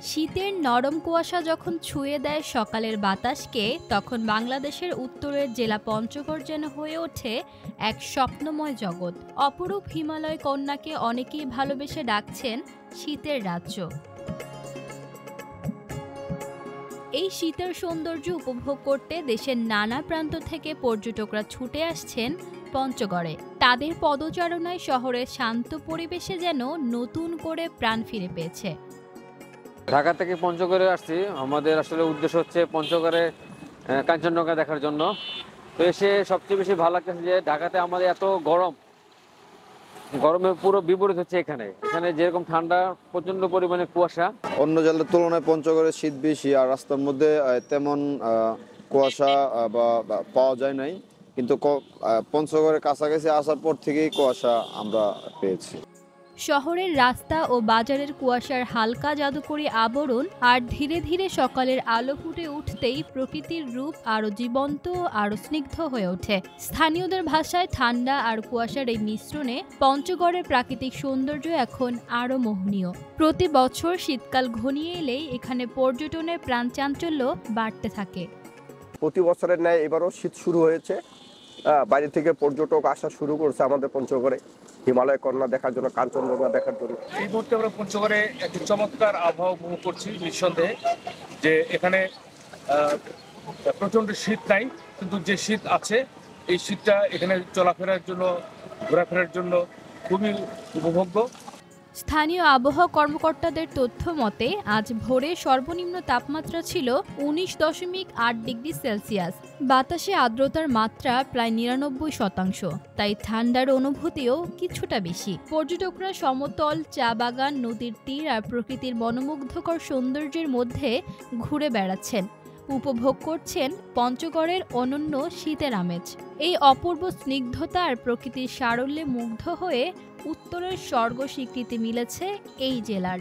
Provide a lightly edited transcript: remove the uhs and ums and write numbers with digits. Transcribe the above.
শীতের নরম কুয়াশা যখন ছুঁয়ে দেয় সকালের বাতাসকে, তখন বাংলাদেশের উত্তরের জেলা পঞ্চগড় যেন হয়ে ওঠে এক স্বপ্নময় জগৎ। অপরূপ হিমালয় কন্যাকে অনেকেই ভালোবেসে ডাকছেন শীতের রাজ্য। এই শীতের সৌন্দর্য উপভোগ করতে দেশের নানা প্রান্ত থেকে পর্যটকরা ছুটে আসছেন পঞ্চগড়ে। তাদের পদচারণায় শহরের শান্ত পরিবেশে যেন নতুন করে প্রাণ ফিরে পেয়েছে। ঢাকা থেকে পঞ্চগড়ে আসছি। আমাদের আসলে উদ্দেশ্য হচ্ছে পঞ্চগড়ে কাঞ্চনজঙ্ঘা দেখার জন্য। তো এসে সবচেয়ে বেশি ভালো লাগতেছে যে ঢাকাতে আমাদের এত গরমের পুরো বিপরীত হচ্ছে এখানে। এখানে যেরকম ঠান্ডা, প্রচন্ড পরিমাণে কুয়াশা। অন্য জেলার তুলনায় পঞ্চগড়ে শীত বেশি, আর রাস্তার মধ্যে তেমন কুয়াশা পাওয়া যায় নাই, কিন্তু পঞ্চগড়ের কাছাকাছি আসার পর থেকেই কুয়াশা আমরা পেয়েছি। শহরের রাস্তা ও বাজারের কুয়াশার হালকা জাদুকরী আবরণ, আর ধীরে ধীরে সকালের আলো ফুটে উঠতেই প্রকৃতির রূপ আরও জীবন্ত ও আরও স্নিগ্ধ হয়ে ওঠে। স্থানীয়দের ভাষায় ঠান্ডা আর কুয়াশার এই মিশ্রণে পঞ্চগড়ের প্রাকৃতিক সৌন্দর্য এখন আরও মোহনীয়। প্রতি বছর শীতকাল ঘনিয়ে এলেই এখানে পর্যটনের প্রাণচাঞ্চল্য বাড়তে থাকে। প্রতি বছরের ন্যায় এবারও শীত শুরু হয়েছে। বাইরে থেকে পর্যটক আসা শুরু করছে আমাদের পঞ্চগড়ে হিমালয় কন্যা দেখার জন্য, কাঞ্চনজঙ্ঘা দেখার জন্য। এই মুহূর্তে আমরা পঞ্চগড়ে একটি চমৎকার আবহাওয়া উপভোগ করছি। নিঃসন্দেহে যে এখানে প্রচণ্ড শীত নাই, কিন্তু যে শীত আছে এই শীতটা এখানে চলাফেরার জন্য, ঘোরাফেরার জন্য খুবই উপভোগ্য। স্থানীয় আবহাওয়া কর্মকর্তাদের তথ্য মতে আজ ভোরে সর্বনিম্ন তাপমাত্রা ছিল 19.8 ডিগ্রি সেলসিয়াস। বাতাসে আর্দ্রতার মাত্রা প্রায় 99%, তাই ঠান্ডার অনুভূতিও কিছুটা বেশি। পর্যটকরা সমতল, চা বাগান, নদীর তীর আর প্রকৃতির মনোমুগ্ধকর সৌন্দর্যের মধ্যে ঘুরে বেড়াচ্ছেন, উপভোগ করছেন পঞ্চগড়ের অনন্য শীতের আমেজ। এই অপূর্ব স্নিগ্ধতা আর প্রকৃতির সারল্যে মুগ্ধ হয়ে উত্তরের স্বর্গ স্বীকৃতি মিলেছে এই জেলার।